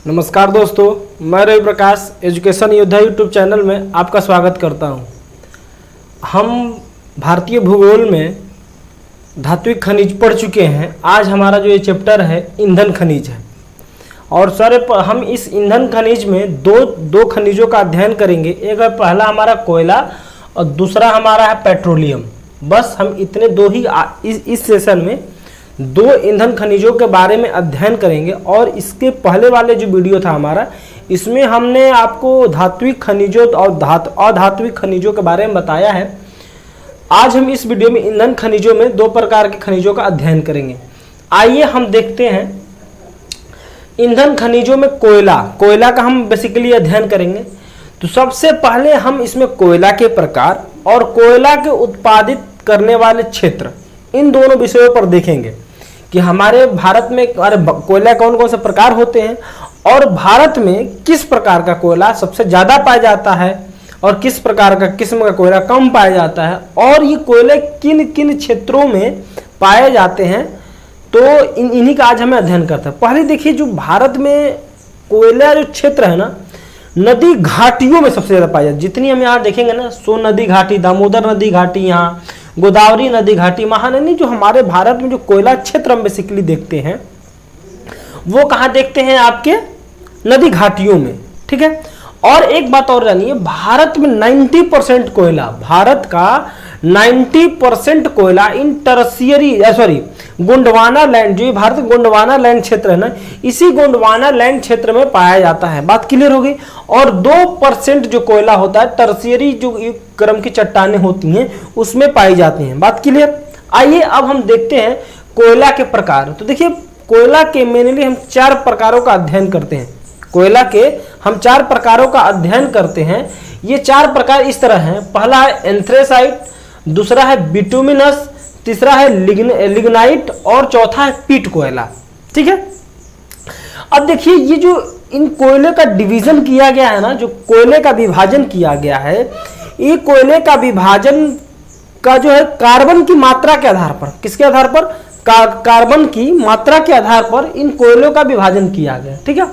नमस्कार दोस्तों, मैं रवि प्रकाश एजुकेशन योद्धा यूट्यूब चैनल में आपका स्वागत करता हूं। हम भारतीय भूगोल में धात्विक खनिज पढ़ चुके हैं। आज हमारा जो ये चैप्टर है ईंधन खनिज है और सर हम इस ईंधन खनिज में दो खनिजों का अध्ययन करेंगे। एक है पहला हमारा कोयला और दूसरा हमारा है पेट्रोलियम। बस हम इतने दो ही इस सेशन में दो ईंधन खनिजों के बारे में अध्ययन करेंगे। और इसके पहले वाले जो वीडियो था हमारा, इसमें हमने आपको धात्विक खनिजों और अधात्विक खनिजों के बारे में बताया है। आज हम इस वीडियो में ईंधन खनिजों में दो प्रकार के खनिजों का अध्ययन करेंगे। आइए हम देखते हैं ईंधन खनिजों में कोयला का हम बेसिकली अध्ययन करेंगे। तो सबसे पहले हम इसमें कोयला के प्रकार और कोयला के उत्पादित करने वाले क्षेत्र, इन दोनों विषयों पर देखेंगे कि हमारे भारत में कोयला कौन कौन से प्रकार होते हैं और भारत में किस प्रकार का कोयला सबसे ज़्यादा पाया जाता है और किस प्रकार का किस्म का कोयला कम पाया जाता है और ये कोयले किन किन क्षेत्रों में पाए जाते हैं। तो इन्हीं का आज हमें अध्ययन करते हैं। पहले देखिए, जो भारत में कोयला जो क्षेत्र है ना, नदी घाटियों में सबसे ज़्यादा पाया जाता है। जितनी हम यहाँ देखेंगे ना, सोन नदी घाटी, दामोदर नदी घाटी, यहाँ गोदावरी नदी घाटी, महानदी, जो हमारे भारत में जो कोयला क्षेत्र हम बेसिकली देखते हैं वो कहाँ देखते हैं? आपके नदी घाटियों में। ठीक है। और एक बात और जानिए, भारत में 90% कोयला, भारत का 90% कोयला इन टर्शियरी गोंडवाना लैंड, जो भारत गोंडवाना लैंड क्षेत्र है ना, इसी गोंडवाना लैंड क्षेत्र में पाया जाता है। बात क्लियर हो गई। और 2% जो कोयला होता है टर्शियरी, जो क्रम की चट्टानें होती हैं, उसमें पाई जाती हैं। बात क्लियर। आइए अब हम देखते हैं कोयला के प्रकार। तो देखिए, कोयला के मेनली हम 4 प्रकारों का अध्ययन करते हैं। कोयला के हम 4 प्रकारों का अध्ययन करते हैं। ये 4 प्रकार इस तरह हैं। पहला है एंथ्रेसाइट, दूसरा है बिटुमिनस, तीसरा है लिग्नाइट और चौथा है पीट कोयला। ठीक है। अब देखिए, ये जो इन कोयले का डिवीजन किया गया है ना, जो कोयले का विभाजन किया गया है, ये कोयले का विभाजन का जो है कार्बन की मात्रा के आधार पर, किसके आधार पर? कार्बन की मात्रा के आधार पर इन कोयलों का विभाजन किया गया। ठीक है।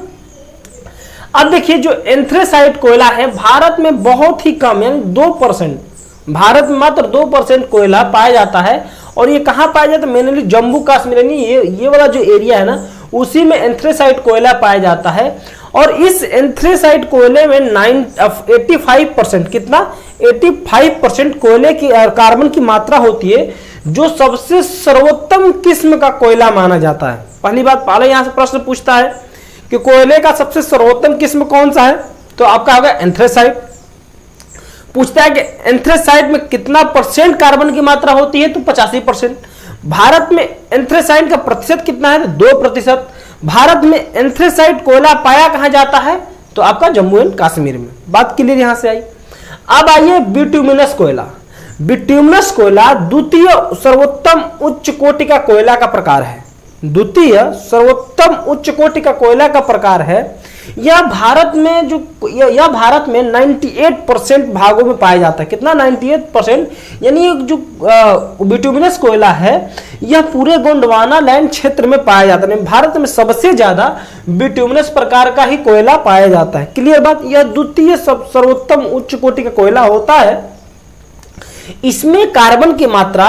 अब देखिए, जो एंथ्रेसाइट कोयला है भारत में बहुत ही कम, यानी 2%, भारत में मात्र 2% कोयला पाया जाता है। और ये कहाँ पाया जाता है? मेनली जम्मू कश्मीर, यानी ये वाला जो एरिया है ना, उसी में एंथ्रेसाइट कोयला पाया जाता है। और इस एंथ्रेसाइट कोयले में 85%, कितना? 85% कोयले की कार्बन की मात्रा होती है, जो सबसे सर्वोत्तम किस्म का कोयला माना जाता है। पहली बात, पहले यहां से प्रश्न पूछता है कि कोयले का सबसे सर्वोत्तम किस्म कौन सा है, तो आपका होगा एंथ्रेसाइट। पूछता है कि एंथ्रेसाइट में कितना % कार्बन की मात्रा होती है, तो 85%। भारत में एंथ्रेसाइट का प्रतिशत कितना है? 2%। भारत में एंथ्रेसाइट कोयला पाया कहां जाता है? तो आपका जम्मू एंड कश्मीर में। बात क्लियर यहां से आई। अब आइए बिटुमिनस कोयला। बिटुमिनस कोयला द्वितीय सर्वोत्तम उच्च कोटि का कोयला का प्रकार है। द्वितीय सर्वोत्तम उच्च कोटि का कोयला का प्रकार है। यह भारत में 98% भागों में पाया जाता है। कितना? 98%। यानी जो बिटुमिनस कोयला है यह पूरे गोंडवाना लैंड क्षेत्र में पाया जाता है। भारत में सबसे ज्यादा बिटुमिनस प्रकार का ही कोयला पाया जाता है। क्लियर बात। यह द्वितीय सर्वोत्तम उच्च कोटि का कोयला होता है। इसमें कार्बन की मात्रा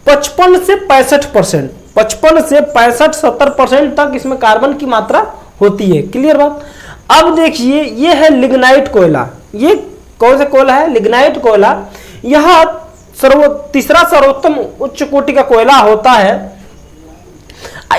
55 से 65%, 55 से 65-70% तक इसमें कार्बन की मात्रा होती है। क्लियर बात। अब देखिए, ये है लिग्नाइट कोयला। ये कौन सा कोयला है? लिग्नाइट कोयला। यह तीसरा सर्वोत्तम उच्च कोटि का कोयला होता है।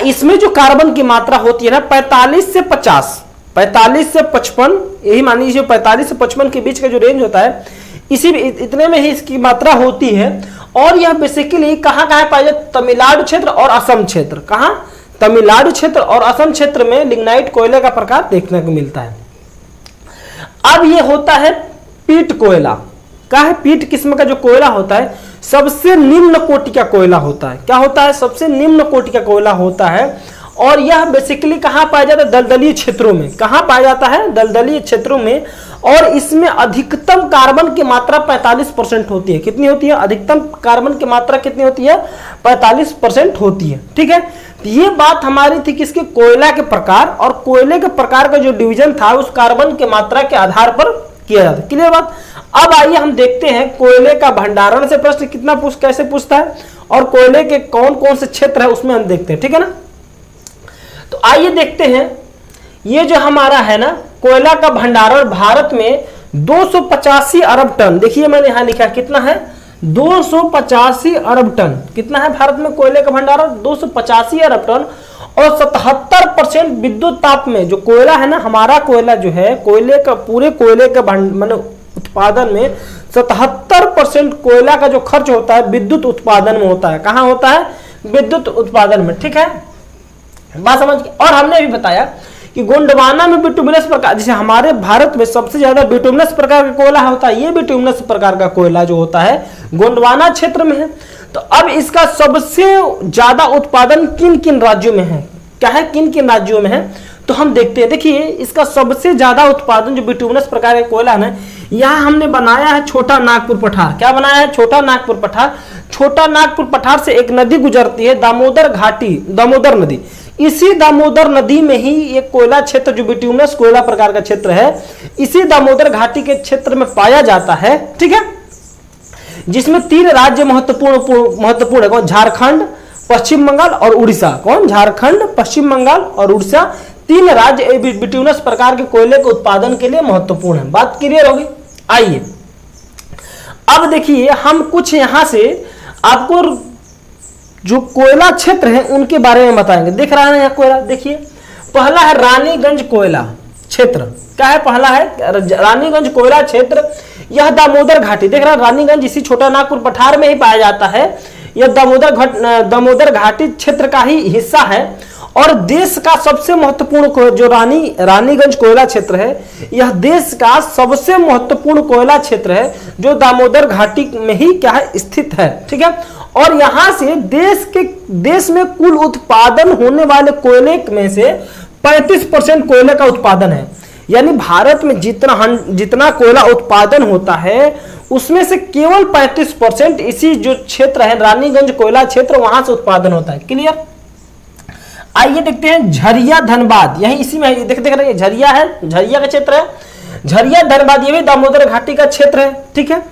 इसमें जो कार्बन की मात्रा होती है ना, 45 से 50, 45 से 55, यही मान लीजिए 45 से 55 के बीच का जो रेंज होता है, इतने में ही इसकी मात्रा होती है। और यह बेसिकली कहाँ पाया जाता है? तमिलनाडु क्षेत्र और असम क्षेत्र। कहाँ? तमिलनाडु क्षेत्र और असम क्षेत्र में लिग्नाइट कोयले का प्रकार देखने को मिलता है। अब यह होता है पीट कोयला। क्या है? पीट किस्म का जो कोयला होता है सबसे निम्न कोटि का कोयला होता है। क्या होता है? सबसे निम्न कोटि का कोयला होता है। और यह बेसिकली कहाँ पाया जाता है? दलदलीय क्षेत्रों में। कहाँ पाया जाता है? दलदलीय क्षेत्रों में। और इसमें अधिकतम कार्बन की मात्रा 45% होती है। कितनी होती है? अधिकतम कार्बन की मात्रा कितनी होती है? 45% होती है। ठीक है। तो ये बात हमारी थी किसके, कोयला के प्रकार, और कोयले के प्रकार का जो डिवीजन था उस कार्बन के मात्रा के आधार पर किया जाता है। क्लियर बात। अब आइए हम देखते हैं कोयले का भंडारण से प्रश्न कितना कैसे पूछता है, और कोयले के कौन कौन से क्षेत्र है उसमें हम देखते हैं, ठीक है ना। तो आइए देखते हैं, ये जो हमारा है ना कोयला का भंडारण भारत में 285 अरब टन, देखिए मैंने यहां लिखा कितना है, 285 अरब टन। कितना है भारत में कोयले का भंडारण, 285 अरब टन। और 77% विद्युत ताप में जो कोयला है ना, हमारा कोयला जो है, कोयले का पूरे कोयले का माने उत्पादन में 77% कोयला का जो खर्च होता है विद्युत उत्पादन में होता है। कहां होता है, विद्युत उत्पादन में, ठीक है, बात समझ गए। और हमने भी बताया कि गोंडवाना में बिटुमिनस प्रकार, जैसे हमारे भारत में सबसे ज्यादा बिटुमिनस प्रकार का कोयला होता है, ये बिटुमिनस प्रकार का कोयला जो होता है गोंडवाना क्षेत्र में है। तो अब इसका सबसे ज्यादा उत्पादन किन किन राज्यों में है, क्या है, किन किन राज्यों में है, तो हम देखते हैं। देखिए इसका सबसे ज्यादा उत्पादन जो बिटुमिनस प्रकार का कोयला है, यहाँ हमने बनाया है छोटा नागपुर पठार। क्या बनाया है, छोटा नागपुर पठार। छोटा नागपुर पठार से एक नदी गुजरती है, दामोदर घाटी, दामोदर नदी। इसी दामोदर नदी में ही एक कोयला क्षेत्र जो बिटुमिनस कोयला प्रकार का क्षेत्र है, इसी दामोदर घाटी के क्षेत्र में पाया जाता है, ठीक है, जिसमें 3 राज्य महत्वपूर्ण है। कौन, झारखंड, पश्चिम बंगाल और उड़ीसा। कौन, झारखंड, पश्चिम बंगाल और उड़ीसा, 3 राज्य बिटुमिनस प्रकार के कोयले के उत्पादन के लिए महत्वपूर्ण है। बात क्लियर होगी। आइए अब देखिए हम कुछ यहां से आपको जो कोयला क्षेत्र है उनके बारे में बताएंगे। दिख रहा है यहाँ कोयला, देखिए पहला है रानीगंज कोयला क्षेत्र। क्या है, पहला है रानीगंज कोयला क्षेत्र। यह दामोदर घाटी, देख रहा है रानीगंज इसी छोटा नागपुर पठार में ही पाया जाता है। यह दामोदर घाटी क्षेत्र का ही हिस्सा है। और देश का सबसे महत्वपूर्ण जो रानीगंज कोयला क्षेत्र है, यह देश का सबसे महत्वपूर्ण कोयला क्षेत्र है जो दामोदर घाटी में ही क्या है, स्थित है, ठीक है। और यहां से देश में कुल उत्पादन होने वाले कोयले में से 35% कोयले का उत्पादन है। यानी भारत में जितना कोयला उत्पादन होता है उसमें से केवल 35% इसी जो क्षेत्र है रानीगंज कोयला क्षेत्र, वहां से उत्पादन होता है। क्लियर। आइए देखते हैं झरिया धनबाद, यही इसी में देख रहे हैं, झरिया है, झरिया का क्षेत्र है। झरिया धनबाद ये भी दामोदर घाटी का क्षेत्र है, ठीक है।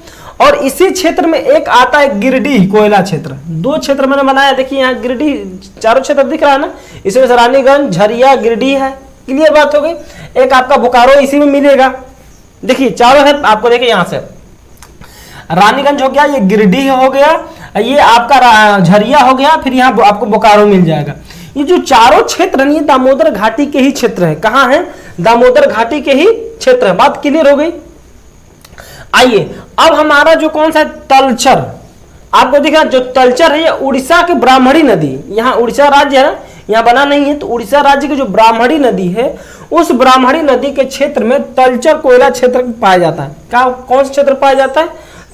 और इसी क्षेत्र में एक आता है गिरिडीह कोयला क्षेत्र। 2 क्षेत्र मैंने बनाया, देखिए यहाँ गिरिडीह, चारों क्षेत्र दिख रहा है ना, इसमें से रानीगंज, झरिया, गिरिडीह है। क्लियर बात हो गई। एक आपका बोकारो इसी में मिलेगा, देखिए चारों है आपको, देखिए यहाँ से रानीगंज हो गया, ये गिरिडीह हो गया, ये आपका झरिया हो गया, फिर यहाँ आपको बोकारो मिल जाएगा। ये जो चारों क्षेत्र है ये दामोदर घाटी के ही क्षेत्र है। कहां है, दामोदर घाटी के ही क्षेत्र है। बात क्लियर हो गई। आइए अब हमारा जो कौन सा तलचर, आपको दिखा जो तलचर है, ये उड़ीसा के ब्राह्मणी नदी, यहाँ उड़ीसा राज्य है ना, यहाँ बना नहीं है, तो उड़ीसा राज्य की जो ब्राह्मणी नदी है, उस ब्राह्मणी नदी के क्षेत्र में तलचर कोयला क्षेत्र पाया जाता है। क्या, कौन सा क्षेत्र पाया जाता है,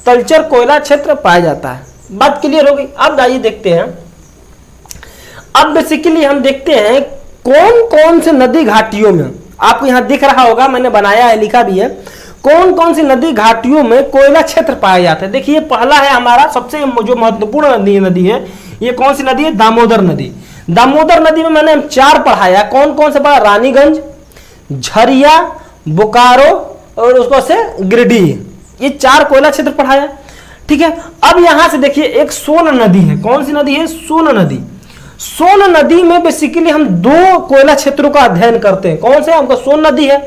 तलचर कोयला क्षेत्र पाया जाता है। बात क्लियर हो गई। अब आइए देखते हैं, अब बेसिकली हम देखते हैं कौन कौन से नदी घाटियों में, आपको यहां दिख रहा होगा, मैंने बनाया है, लिखा भी है, कौन कौन सी नदी घाटियों में कोयला क्षेत्र पाया जाता है। देखिए पहला है हमारा सबसे जो महत्वपूर्ण नदी है, ये कौन सी नदी है, दामोदर नदी। दामोदर नदी में मैंने 4 पढ़ाया, कौन कौन से पढ़ा, रानीगंज, झरिया, बोकारो और उसको से गिरिडीह, ये 4 कोयला क्षेत्र पढ़ाया, ठीक है। अब यहां से देखिए एक सोन नदी है, कौन सी नदी है, सोन नदी। सोन नदी में बेसिकली हम 2 कोयला क्षेत्रों का अध्ययन करते हैं। कौन से, हमको सोन नदी है।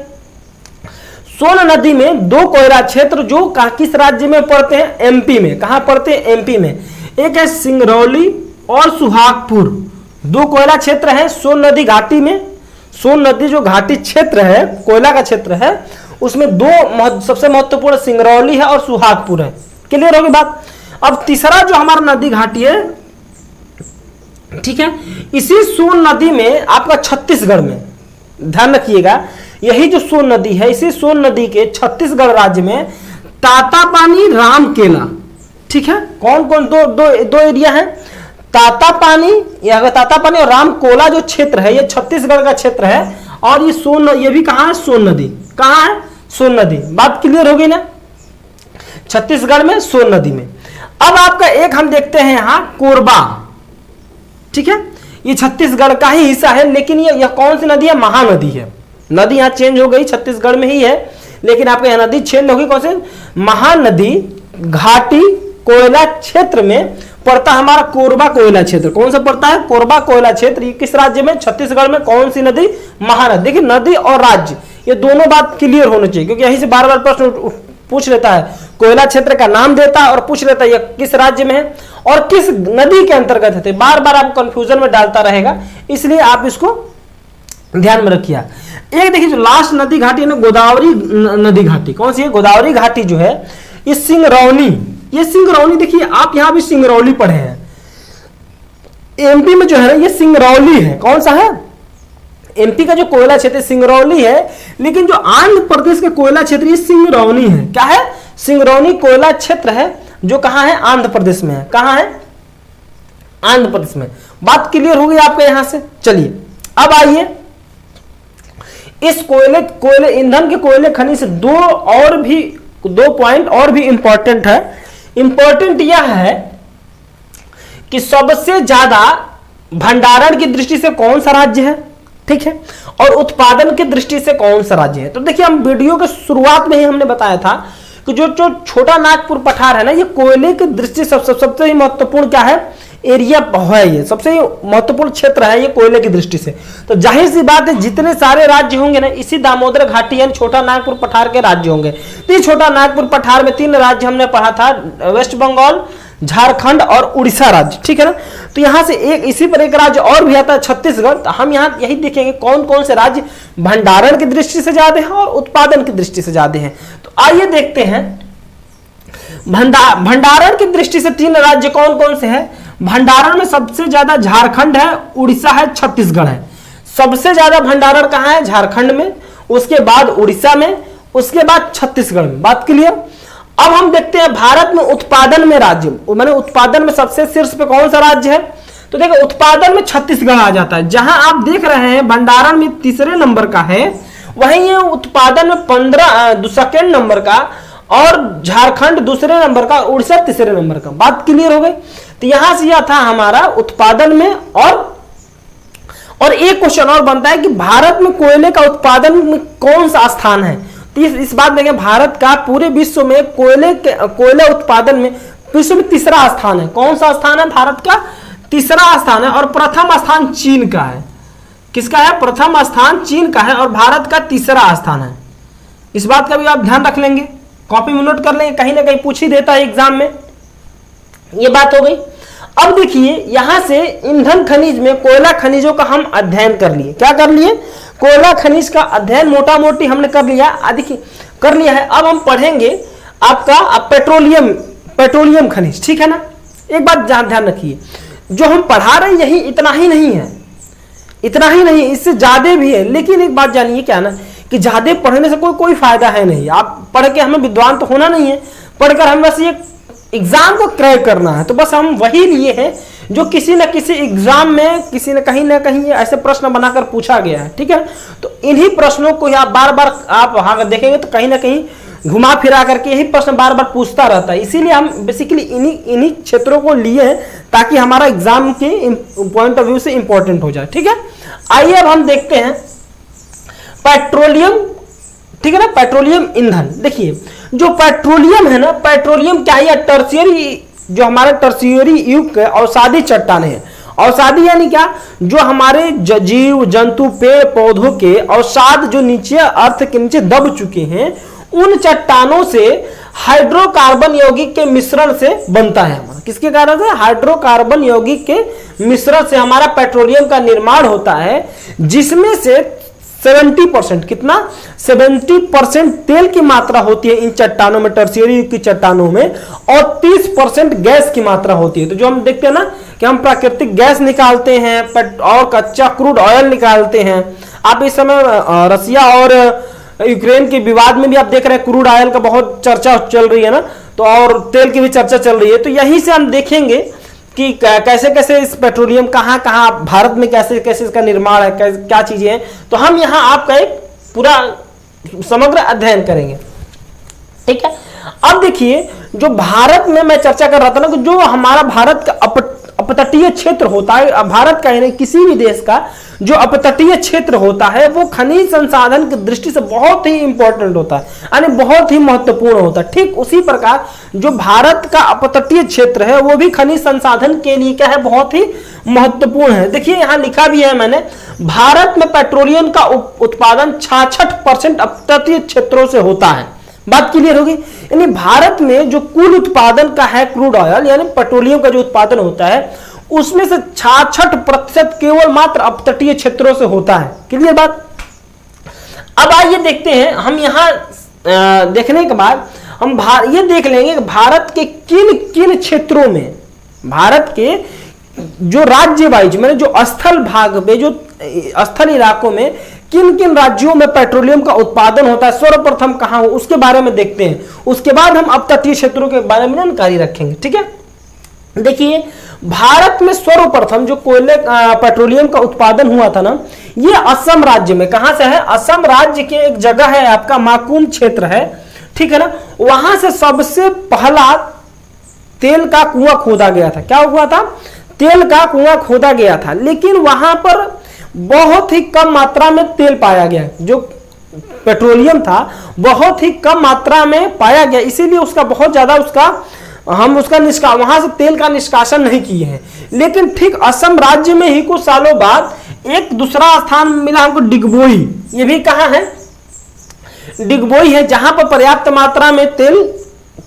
सोन नदी में 2 कोयला क्षेत्र जो किस राज्य में पड़ते हैं, एमपी में। कहां पड़ते हैं, एमपी में। एक है सिंगरौली और सुहागपुर, 2 कोयला क्षेत्र है सोन नदी घाटी में। सोन नदी जो घाटी क्षेत्र है, कोयला का क्षेत्र है, उसमें 2 सबसे महत्वपूर्ण सिंगरौली है और सुहागपुर है। क्लियर होगी बात। अब तीसरा जो हमारा नदी घाटी है, ठीक है, इसी सोन नदी में आपका छत्तीसगढ़ में, ध्यान रखिएगा, यही जो सोन नदी है, इसी सोन नदी के छत्तीसगढ़ राज्य में तातापानी, रामकेला, ठीक है। कौन कौन दो एरिया है, तातापानी और रामकोला जो क्षेत्र है, ये छत्तीसगढ़ का क्षेत्र है। और ये भी कहां है, सोन नदी। कहां है, सोन नदी। बात क्लियर होगी ना, छत्तीसगढ़ में, सोन नदी में। अब आपका एक हम देखते हैं यहां कोरबा, ठीक है, ये छत्तीसगढ़ का ही हिस्सा है, लेकिन यह कौन सी नदी है? महानदी है। नदी यहाँ चेंज हो गई, छत्तीसगढ़ में ही है, लेकिन आपको यहाँ नदी चेंज होगी। कौन से? महानदी घाटी कोयला क्षेत्र में पड़ता है हमारा कोरबा कोयला क्षेत्र। कौन सा पड़ता है? कोरबा कोयला क्षेत्र। ये किस राज्य में? छत्तीसगढ़ में। कौन सी नदी? महानदी। देखिए नदी और राज्य ये दोनों बात क्लियर होनी चाहिए, क्योंकि यहीं से बार बार प्रश्न पूछ लेता है, कोयला क्षेत्र का नाम देता है और पूछ लेता है यह किस राज्य में है और किस नदी के अंतर्गत है। बार बार आपको कंफ्यूजन में डालता रहेगा, इसलिए आप इसको ध्यान में रखिए। एक देखिए जो लास्ट नदी घाटी है ना, गोदावरी नदी घाटी। कौन सी है? गोदावरी घाटी जो है ये सिंगरौली, ये सिंगरौली देखिए आप यहां भी सिंगरौली पढ़े हैं, एमपी में जो है ना ये सिंगरौली है। कौन सा है? एमपी का जो कोयला क्षेत्र सिंगरौली है, लेकिन जो आंध्र प्रदेश का कोयला क्षेत्र ये सिंगरौली है। क्या है? सिंगरौली कोयला क्षेत्र है, जो कहां है? आंध्र प्रदेश में है। कहां है? आंध्र प्रदेश में। बात क्लियर हो गई आपके यहां से। चलिए अब आइए इस कोयले ईंधन के कोयले खनिज से दो पॉइंट और भी इंपॉर्टेंट है। इंपॉर्टेंट यह है कि सबसे ज्यादा भंडारण की दृष्टि से कौन सा राज्य है, ठीक है, और उत्पादन की दृष्टि से कौन सा राज्य है। तो देखिए हम वीडियो के शुरुआत में ही हमने बताया था कि जो छोटा नागपुर पठार है ना, ये कोयले की दृष्टि से सबसे ही महत्वपूर्ण क्या है? एरिया है, ये सबसे महत्वपूर्ण क्षेत्र है ये कोयले की दृष्टि से। तो जाहिर सी बात है जितने सारे राज्य होंगे ना, इसी दामोदर घाटी यानी छोटा नागपुर पठार के राज्य होंगे। तो ये छोटा नागपुर पठार में 3 राज्य हमने पढ़ा था, वेस्ट बंगाल, झारखंड और उड़ीसा राज्य, ठीक है ना। तो यहां से इसी पर एक राज्य और भी आता है छत्तीसगढ़। तो हम यहां यही देखेंगे कौन कौन से राज्य भंडारण की दृष्टि से ज्यादा हैं और उत्पादन की दृष्टि से ज्यादा हैं। तो आइए देखते हैं भंडारण की दृष्टि से 3 राज्य कौन कौन से हैं। भंडारण में सबसे ज्यादा झारखंड है, उड़ीसा है, छत्तीसगढ़ है। सबसे ज्यादा भंडारण कहां है? झारखंड में, उसके बाद उड़ीसा में, उसके बाद छत्तीसगढ़ में। बात क्लियर। अब हम देखते हैं भारत में उत्पादन में राज्य, माने उत्पादन में सबसे शीर्ष पे कौन सा राज्य है। तो देखो उत्पादन में छत्तीसगढ़ आ जाता है। जहां आप देख रहे हैं भंडारण में तीसरे नंबर का है, वहीं ये उत्पादन में 2nd नंबर का, और झारखंड दूसरे नंबर का, उड़ीसा तीसरे नंबर का। बात क्लियर हो गई। तो यहां से यह था हमारा उत्पादन में। और एक क्वेश्चन और बनता है कि भारत में कोयले का उत्पादन में कौन सा स्थान है। तो इस बात देखें, भारत का पूरे विश्व में कोयले उत्पादन में विश्व में तीसरा स्थान है। कौन सा स्थान है? भारत का तीसरा स्थान है, और प्रथम स्थान चीन का है। किसका है? प्रथम स्थान चीन का है, और भारत का तीसरा स्थान है। इस बात का भी आप ध्यान रख लेंगे, कॉपी में नोट कर लेंगे, कहीं ना कहीं पूछ ही देता है एग्जाम में। ये बात हो गई। अब देखिए यहां से ईंधन खनिज में कोयला खनिजों का हम अध्ययन कर लिए। क्या कर लिए? कोयला खनिज का अध्ययन मोटा मोटी हमने कर लिया। देखिए कर लिया है। अब हम पढ़ेंगे आपका पेट्रोलियम खनिज, ठीक है ना। एक बात ध्यान रखिए, जो हम पढ़ा रहे हैं यही इतना ही नहीं है, इतना ही नहीं, इससे ज्यादा भी है। लेकिन एक बात जानिए क्या ना, कि ज्यादा पढ़ने से कोई फायदा है नहीं। आप पढ़ के हमें विद्वान तो होना नहीं है, पढ़कर हम बस ये एग्जाम को क्रैक करना है। तो बस हम वही लिए हैं जो किसी न किसी एग्जाम में किसी न कहीं ऐसे प्रश्न बनाकर पूछा गया है, ठीक है। तो इन्हीं प्रश्नों को आप बार बार आप देखेंगे तो कहीं ना कहीं घुमा फिरा करके यही प्रश्न बार बार पूछता रहता है। इसीलिए हम बेसिकली इन्हीं क्षेत्रों को लिए हैं ताकि हमारा एग्जाम के पॉइंट ऑफ व्यू से इंपॉर्टेंट हो जाए, ठीक है। आइए अब हम देखते हैं पेट्रोलियम, ठीक है ना, पेट्रोलियम ईंधन। देखिए जो पेट्रोलियम है ना, पेट्रोलियम क्या है? टर्शियरी, जो हमारे टर्शियरी युग के अवसादी चट्टानें हैं। अवसादी यानी क्या? जो हमारे जीव जंतु पेड़ पौधों के अवसाद जो नीचे अर्थ के नीचे दब चुके हैं, उन चट्टानों से हाइड्रोकार्बन यौगिक के मिश्रण से बनता है हमारा। किसके कारण से? हाइड्रोकार्बन यौगिक के मिश्रण से हमारा पेट्रोलियम का निर्माण होता है, जिसमें से 70% कितना? 70% तेल की मात्रा होती है इन चट्टानों में, टर्शियरी की चट्टानों में, और 30% गैस की मात्रा होती है। तो जो हम देखते हैं ना कि हम प्राकृतिक गैस निकालते हैं और कच्चा क्रूड ऑयल निकालते हैं। आप इस समय रसिया और यूक्रेन के विवाद में भी आप देख रहे हैं क्रूड ऑयल का बहुत चर्चा चल रही है ना, तो और तेल की भी चर्चा चल रही है। तो यहीं से हम देखेंगे कि कैसे कैसे इस पेट्रोलियम कहां भारत में कैसे कैसे इसका निर्माण है, क्या चीजें हैं। तो हम यहां आपका एक पूरा समग्र अध्ययन करेंगे, ठीक है। अब देखिए जो भारत में मैं चर्चा कर रहा था ना, कि जो हमारा भारत का अपतटीय क्षेत्र होता है भारत का, यानी किसी भी देश का जो अपतटीय क्षेत्र होता है वो खनिज संसाधन की दृष्टि से बहुत ही इंपॉर्टेंट होता है, यानी बहुत ही महत्वपूर्ण होता है। ठीक उसी प्रकार जो भारत का अपतटीय क्षेत्र है वो भी खनिज संसाधन के लिए क्या है, बहुत ही महत्वपूर्ण है। देखिए यहां लिखा भी है मैंने, भारत में पेट्रोलियम का उत्पादन 66% अपतटीय क्षेत्रों से होता है। बात क्लियर होगी, यानी भारत में जो कुल उत्पादन का है क्रूड ऑयल यानी पेट्रोलियम का जो उत्पादन होता है उसमें से 66% केवल मात्र अपतटीय क्षेत्रों से होता है। क्लियर बात। अब आइए देखते हैं, हम यहां देखने के बाद हम ये देख लेंगे कि भारत के किन किन क्षेत्रों में, भारत के जो राज्य वाइज मैंने जो स्थल भाग में, जो स्थल इलाकों में किन किन राज्यों में पेट्रोलियम का उत्पादन होता है, सर्वप्रथम कहां हो उसके बारे में देखते हैं। उसके बाद हम अपतटीय क्षेत्रों के बारे में जानकारी रखेंगे। ठीक है, देखिए भारत में सर्वप्रथम जो कोयले पेट्रोलियम का उत्पादन हुआ था ना, ये असम राज्य में, कहां से है, असम राज्य के एक जगह है आपका माकुम क्षेत्र है, ठीक है ना, वहां से सबसे पहला तेल का कुआं खोदा गया था। क्या हुआ था, तेल का कुआं खोदा गया था, लेकिन वहां पर बहुत ही कम मात्रा में तेल पाया गया, जो पेट्रोलियम था बहुत ही कम मात्रा में पाया गया, इसीलिए उसका बहुत ज्यादा हम उसका वहां से तेल का निष्कासन नहीं किए हैं। लेकिन ठीक असम राज्य में ही कुछ सालों बाद एक दूसरा स्थान मिला हमको, डिगबोई। ये भी कहां है, डिगबोई है, जहां पर पर्याप्त मात्रा में तेल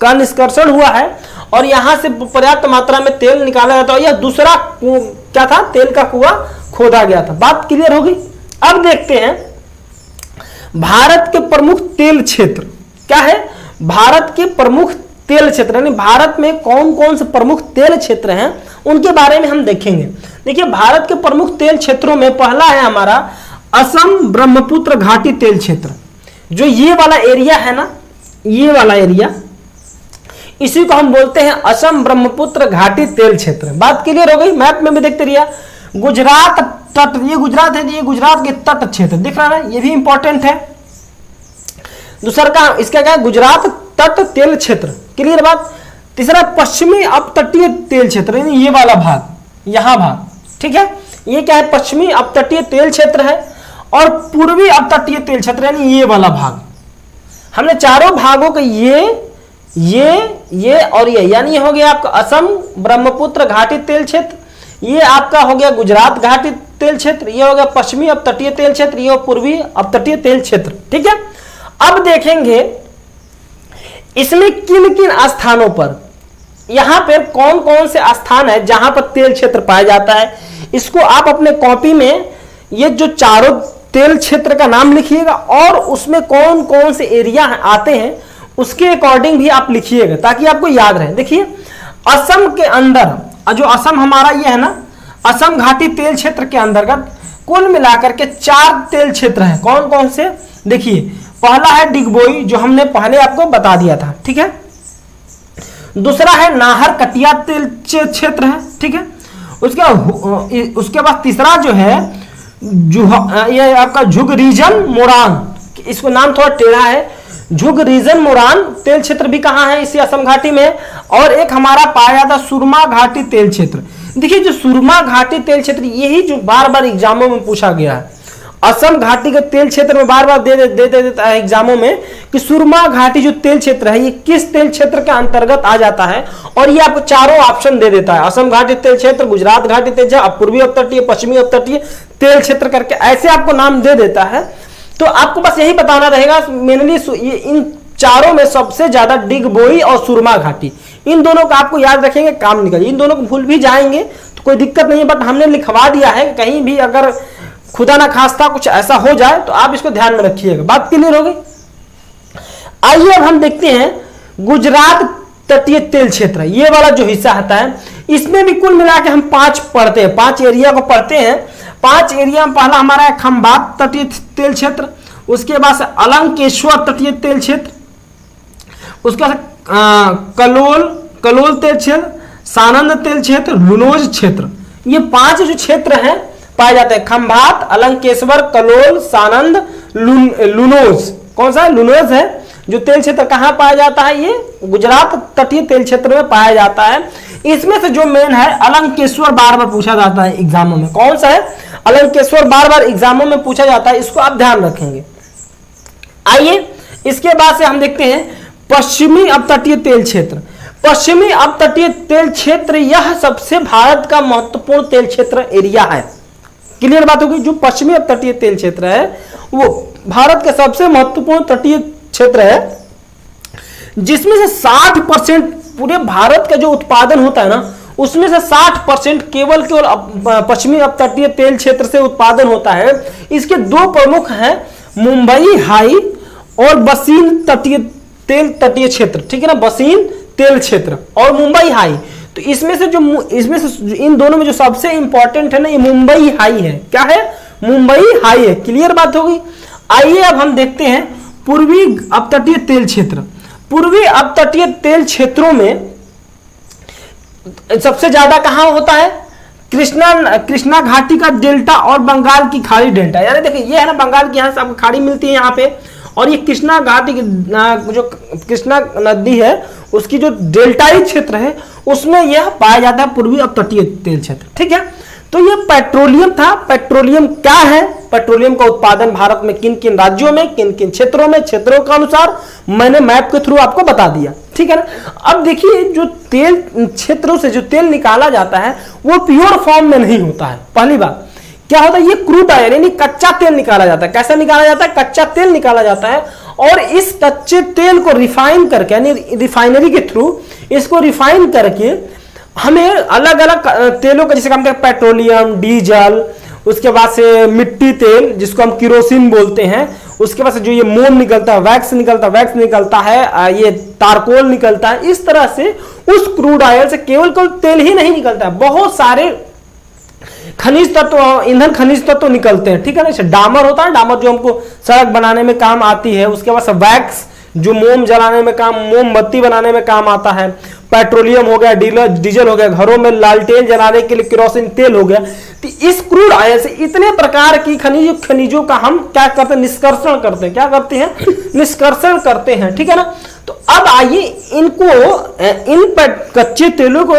का निष्कर्षण हुआ है और यहां से पर्याप्त मात्रा में तेल निकाला जाता है। यह दूसरा क्या था, तेल का कुआं खोदा गया था। बात क्लियर होगी। अब देखते हैं भारत के प्रमुख तेल क्षेत्र क्या है, भारत के प्रमुख तेल क्षेत्र यानी भारत में कौन कौन से प्रमुख तेल क्षेत्र हैं उनके बारे में हम देखेंगे। देखिए भारत के प्रमुख तेल क्षेत्रों में पहला है हमारा असम ब्रह्मपुत्र घाटी तेल क्षेत्र। जो ये वाला एरिया है ना, ये वाला एरिया, इसी को हम बोलते हैं असम ब्रह्मपुत्र घाटी तेल क्षेत्र। बात क्लियर हो गई। मैप में भी देखते रहिए, गुजरात तट, ये गुजरात है, ये गुजरात के तट क्षेत्र दिख रहा है, ये भी इंपॉर्टेंट है। दूसरा का इसका क्या है, गुजरात तट तेल क्षेत्र। क्लियर बात। तीसरा पश्चिमी अपतटीय तेल क्षेत्र, ये वाला भाग, यहां भाग, ठीक है, ये क्या है, पश्चिमी अपतटीय तेल क्षेत्र है। और पूर्वी अपतटीय तेल क्षेत्र यानी ये वाला भाग। हमने चारों भागों के ये और ये, यानी ये हो गया आपका असम ब्रह्मपुत्र घाटी तेल क्षेत्र, ये आपका हो गया गुजरात घाटी तेल क्षेत्र, ये हो गया पश्चिमी अपतटीय तेल क्षेत्र, ये पूर्वी अपतटीय तेल क्षेत्र। ठीक है, अब देखेंगे इसमें किन किन स्थानों पर, यहां पर कौन कौन से स्थान है जहां पर तेल क्षेत्र पाया जाता है। इसको आप अपने कॉपी में ये जो चारों तेल क्षेत्र का नाम लिखिएगा और उसमें कौन कौन से एरिया आते हैं उसके अकॉर्डिंग भी आप लिखिएगा ताकि आपको याद रहे। देखिए असम के अंदर, जो असम हमारा ये है ना, असम घाटी तेल क्षेत्र के अंतर्गत कुल मिलाकर के 4 तेल क्षेत्र हैं। कौन कौन से, देखिए पहला है डिगबोई, जो हमने पहले आपको बता दिया था, ठीक है। दूसरा है नाहर कटिया तेल क्षेत्र है, ठीक है। उसके बाद तीसरा जो है ये आपका झुग रीजन मोरान, इसको नाम थोड़ा टेढ़ा है, झुग रीजन मोरान तेल क्षेत्र भी कहां है, इसी असम घाटी में। और एक हमारा पाया जाता सुरमा घाटी तेल क्षेत्र। देखिए जो सुरमा घाटी तेल क्षेत्र, यही जो बार बार एग्जामों में पूछा गया है, असम घाटी के तेल क्षेत्र में बार बार दे देता है एग्जामों में कि सुरमा घाटी जो तेल क्षेत्र है ये किस तेल क्षेत्र के अंतर्गत आ जाता है, और ये आपको चारों ऑप्शन दे देता है, असम घाटी तेल क्षेत्र, गुजरात घाटी तेल क्षेत्र, पूर्वी अपतटीय, पश्चिमी अपतटीय तेल क्षेत्र करके ऐसे आपको नाम दे देता है। तो आपको बस यही बताना रहेगा मेनली इन चारों में सबसे ज्यादा डिगबोई और सुरमा घाटी, इन दोनों का आपको याद रखेंगे, काम निकल, इन दोनों को भूल भी जाएंगे तो कोई दिक्कत नहीं है, बट हमने लिखवा दिया है, कहीं भी अगर खुदा ना खास्ता कुछ ऐसा हो जाए तो आप इसको ध्यान में रखिएगा। बात क्लियर हो गई। आइए अब हम देखते हैं गुजरात तटीय तेल क्षेत्र, ये वाला जो हिस्सा आता है, इसमें भी कुल मिला के हम 5 पढ़ते हैं, 5 एरिया को पढ़ते हैं। 5 एरिया में पहला हमारा है खंबात तटीय तेल क्षेत्र, उसके बाद से अलंकेश्वर तटीय तेल क्षेत्र, उसके बाद कलोल तेल क्षेत्र, सानंद तेल क्षेत्र, लुनोज क्षेत्र। ये 5 जो क्षेत्र हैं पाए जाते हैं, खंभात, अलंकेश्वर, कलोल, सानंद, लुनोज। कौन सा है, लुनोज है जो तेल क्षेत्र कहां पाया जाता है, ये गुजरात तटीय तेल क्षेत्र में पाया जाता है। इसमें से जो मेन है अलंकेश्वर बार बार पूछा जाता है एग्जामों में। कौन सा है? अलंकेश्वर बार बार एग्जामों में पूछा जाता है, इसको आप ध्यान रखेंगे। आइए इसके बाद से हम देखते हैं पश्चिमी अपतटीय तेल क्षेत्र। पश्चिमी अपतटीय तेल क्षेत्र यह सबसे भारत का महत्वपूर्ण तेल क्षेत्र एरिया है। क्लियर बात होगी? जो पश्चिमी अपतटीय तेल क्षेत्र है वो भारत का सबसे महत्वपूर्ण तटीय क्षेत्र है, जिसमें से 60% पूरे भारत का जो उत्पादन होता है ना, उसमें से 60% केवल पश्चिमी अपतटीय तेल क्षेत्र से उत्पादन होता है। इसके दो प्रमुख हैं, मुंबई हाई और बसीन तटीय क्षेत्र, ठीक है ना, बसीन तेल क्षेत्र और मुंबई हाई। तो इसमें से इन दोनों में जो सबसे इंपॉर्टेंट है ना, ये मुंबई हाई है। क्या है? मुंबई हाई है। क्लियर बात होगी? आइए अब हम देखते हैं पूर्वी अपतटीय तेल क्षेत्र। पूर्वी अपतटीय तेल क्षेत्रों में सबसे ज्यादा कहां होता है? कृष्णा घाटी का डेल्टा और बंगाल की खाड़ी डेल्टा। यानी देखिए ये है ना, बंगाल की यहाँ से आपको खाड़ी मिलती है यहाँ पे, और ये कृष्णा घाटी जो कृष्णा नदी है उसकी जो डेल्टाई क्षेत्र है उसमें यह पाया जाता है पूर्वी अपतटीय तेल क्षेत्र। ठीक है, तो ये पेट्रोलियम था। पेट्रोलियम क्या है? पेट्रोलियम का उत्पादन भारत में किन किन राज्यों में, किन किन क्षेत्रों में, क्षेत्रों के अनुसार मैंने मैप के थ्रू आपको बता दिया। ठीक है ना। अब देखिए जो तेल क्षेत्रों से जो तेल निकाला जाता है वो प्योर फॉर्म में नहीं होता है। पहली बात क्या होता है, ये क्रूड ऑयल यानी कच्चा तेल निकाला जाता है। कैसा निकाला जाता है? कच्चा तेल निकाला जाता है, और इस कच्चे तेल को रिफाइन करके यानी रिफाइनरी के थ्रू इसको रिफाइन करके हमें अलग अलग तेलों का, जैसे हम कहते हैं पेट्रोलियम, डीजल, उसके बाद से मिट्टी तेल जिसको हम किरोसिन बोलते हैं, उसके बाद से जो ये मोम निकलता है, वैक्स निकलता है, ये तारकोल निकलता है। इस तरह से उस क्रूड ऑयल से केवल तेल ही नहीं निकलता है, बहुत सारे खनिज तत्व, ईंधन खनिज तत्व निकलते हैं। ठीक है ना। जैसे डामर होता है, डामर जो हमको सड़क बनाने में काम आती है। उसके बाद से वैक्स जो मोम जलाने में काम, मोमबत्ती बनाने में काम आता है। पेट्रोलियम हो गया, डीजल हो गया, घरों में लालटेन जलाने के लिए केरोसिन तेल हो गया। तो इस क्रूड ऑयल से इतने प्रकार की खनिजों का हम क्या करते हैं? निष्कर्षण करते हैं। क्या करते हैं? निष्कर्षण करते हैं। ठीक है ना। तो अब आइए इनको इन कच्चे तेलों को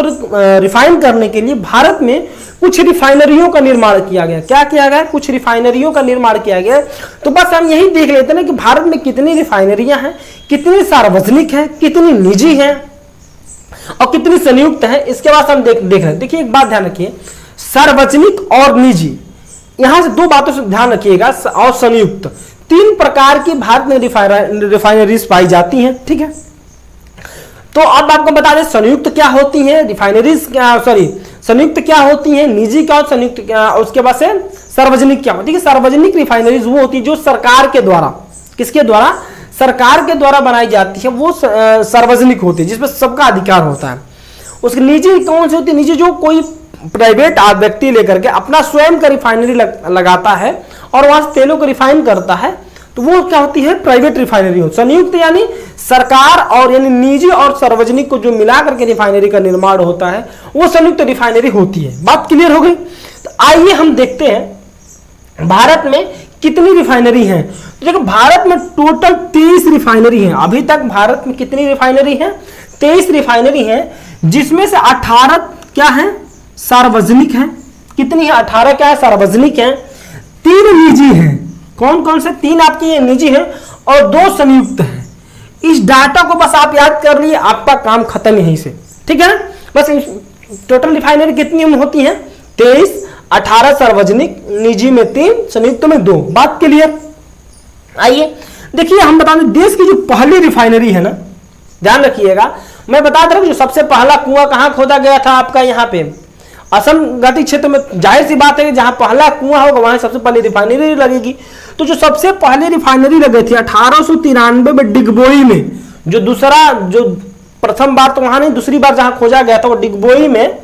रिफाइन करने के लिए भारत में कुछ रिफाइनरियों का निर्माण किया गया। क्या किया गया? कुछ रिफाइनरियों का निर्माण किया गया। तो बस हम यही देख लेते हैं कि भारत में कितनी रिफाइनरियां हैं, कितनी सार्वजनिक हैं, कितनी निजी हैं और कितनी संयुक्त है। इसके बाद हम देख रहे हैं। देखिए एक बात ध्यान रखिए, सार्वजनिक और निजी, यहां से दो बातों से ध्यान रखिएगा, और संयुक्त, तीन प्रकार की भारत में रिफाइनरीज पाई जाती हैं। ठीक है, तो अब आपको बता दें संयुक्त क्या होती है, रिफाइनरीज क्या, संयुक्त क्या होती है, निजी क्या और संयुक्त क्या, उसके बाद से सार्वजनिक क्या होती है। सार्वजनिक रिफाइनरीज वो होती है जो सरकार के द्वारा, किसके द्वारा? सरकार के द्वारा बनाई जाती है, वो सार्वजनिक होती है जिसमें सबका अधिकार होता है। उसकी निजी कौन सी होती है? निजी जो कोई प्राइवेट व्यक्ति लेकर के अपना स्वयं का रिफाइनरी लगाता है और वहां से तेलों को रिफाइन करता है, तो वो क्या होती है? प्राइवेट रिफाइनरी होती है। संयुक्त यानी सरकार और यानी निजी और सार्वजनिक को जो मिला करके रिफाइनरी का निर्माण होता है वो संयुक्त रिफाइनरी होती है। बात क्लियर हो गई? तो आइए हम देखते हैं भारत में कितनी रिफाइनरी हैं। तो देखो भारत में टोटल 23 रिफाइनरी हैं। अभी तक भारत में कितनी रिफाइनरी हैं? 23 रिफाइनरी हैं, जिसमें से 18 क्या है? सार्वजनिक हैं। कितनी है? 18 क्या है? सार्वजनिक हैं, 3 निजी हैं। कौन कौन से? 3 आपकी निजी हैं और 2 संयुक्त हैं। इस डाटा को बस आप याद कर लिए, आपका काम खत्म यहीं से। ठीक है ना। बस टोटल रिफाइनरी कितनी होती है? 23, 18 सार्वजनिक, निजी में 3, संयुक्त में 2। बात क्लियर? आइए देखिए हम बता दें देश की जो पहली रिफाइनरी है ना, ध्यान रखिएगा, मैं बता दे रहा हूं जो सबसे पहला कुआं कहां खोदा गया था आपका यहाँ पे असम घाटी क्षेत्र में। जाहिर सी बात है कि जहां पहला कुआं होगा वहां सबसे पहले रिफाइनरी लगेगी। तो जो सबसे पहले रिफाइनरी लगी थी 1893 में डिगबोई में, जो प्रथम बार तो वहां नहीं, दूसरी बार जहां खोजा गया था वो डिगबोई में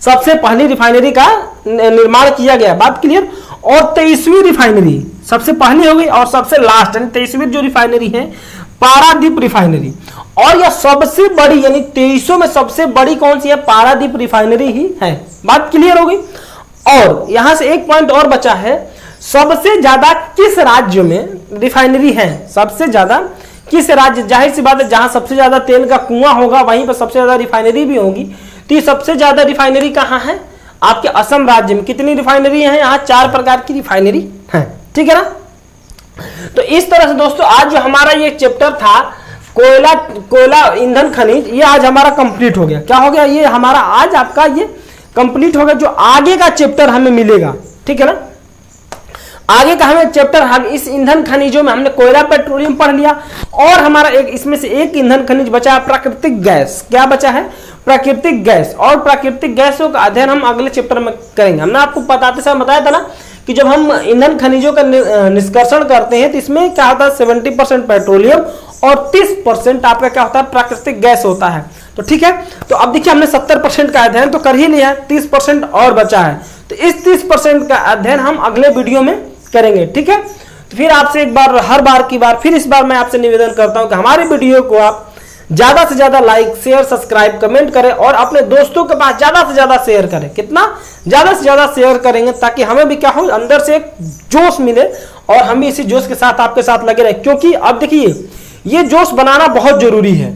सबसे पहली रिफाइनरी का निर्माण किया गया। बात क्लियर? और 23वीं रिफाइनरी सबसे पहली हो गई और सबसे लास्ट यानी 23वीं जो रिफाइनरी है पारादीप रिफाइनरी, और यह सबसे बड़ी यानी 2300 में सबसे बड़ी कौन सी है? पारादीप रिफाइनरी ही है। बात क्लियर हो गई? और यहां से एक पॉइंट और बचा है, सबसे ज्यादा किस राज्य में रिफाइनरी है? सबसे ज्यादा किस राज्य, जाहिर सी बात है जहां सबसे ज्यादा तेल का कुआं होगा वहीं पर सबसे ज्यादा रिफाइनरी भी होगी। तो ये सबसे ज्यादा रिफाइनरी कहाँ है? आपके असम राज्य में। कितनी रिफाइनरी है यहाँ? 4 प्रकार की रिफाइनरी है, ठीक है ना। तो इस तरह से दोस्तों आज जो हमारा ये चैप्टर था कोयला ईंधन खनिज, ये आज हमारा कंप्लीट हो गया। क्या हो गया? ये हमारा आज आपका ये कंप्लीट हो गया। जो आगे का चैप्टर हमें मिलेगा, ठीक है ना, आगे का हमें चैप्टर, हम इस ईंधन खनिजों में हमने कोयला पेट्रोलियम पढ़ लिया और हमारा एक इसमें से एक ईंधन खनिज बचा है प्राकृतिक गैस। क्या बचा है? प्राकृतिक गैस। और प्राकृतिक गैसों का अध्ययन हम अगले चैप्टर में करेंगे। हमने आपको बताते समय बताया था ना कि जब हम ईंधन खनिजों का निष्कर्षण करते हैं तो इसमें क्या होता है? 70% पेट्रोलियम और 30% आपका क्या होता है? प्राकृतिक गैस होता है। तो ठीक है, तो अब देखिए हमने 70% का अध्ययन तो कर ही लिया है, 30% और बचा है। तो इस 30% का अध्ययन हम अगले वीडियो में करेंगे, ठीक है। तो फिर आपसे एक बार, हर बार की बार फिर इस बार मैं आपसे निवेदन करता हूं कि हमारे वीडियो को आप ज्यादा से ज्यादा लाइक, शेयर, सब्सक्राइब, कमेंट करें और अपने दोस्तों के पास ज्यादा से ज्यादा शेयर करें। कितना ज्यादा से ज्यादा शेयर करेंगे ताकि हमें भी क्या हो, अंदर से एक जोश मिले और हम भी इसी जोश के साथ आपके साथ लगे रहे। क्योंकि अब देखिए ये जोश बनाना बहुत जरूरी है।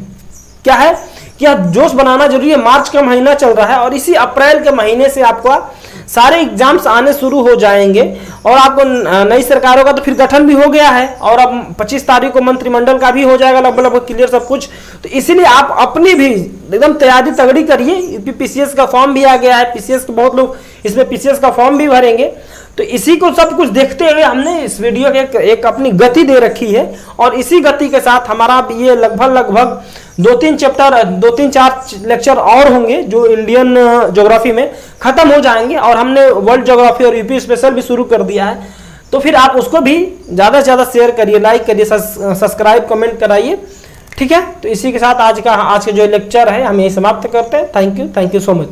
क्या है कि जोश बनाना जरूरी है। मार्च का महीना चल रहा है और इसी अप्रैल के महीने से आपका सारे एग्जाम्स आने शुरू हो जाएंगे और आपको नई सरकारों का तो फिर गठन भी हो गया है और अब 25 तारीख को मंत्रिमंडल का भी हो जाएगा लगभग क्लियर सब कुछ। तो इसीलिए आप अपनी भी एकदम तैयारी तगड़ी करिए। पीसीएस का फॉर्म भी आ गया है, पीसीएस के बहुत लोग इसमें पीसीएस का फॉर्म भी भरेंगे। तो इसी को सब कुछ देखते हुए हमने इस वीडियो के एक अपनी गति दे रखी है और इसी गति के साथ हमारा ये लगभग 2-4 लेक्चर और होंगे जो इंडियन ज्योग्राफी में खत्म हो जाएंगे और हमने वर्ल्ड ज्योग्राफी और यूपी स्पेशल भी शुरू कर दिया है। तो फिर आप उसको भी ज़्यादा से ज़्यादा शेयर करिए, लाइक करिए, सब्सक्राइब, कमेंट कराइए, ठीक है। तो इसी के साथ आज का जो लेक्चर है हम यही समाप्त करते हैं। Thank you so much.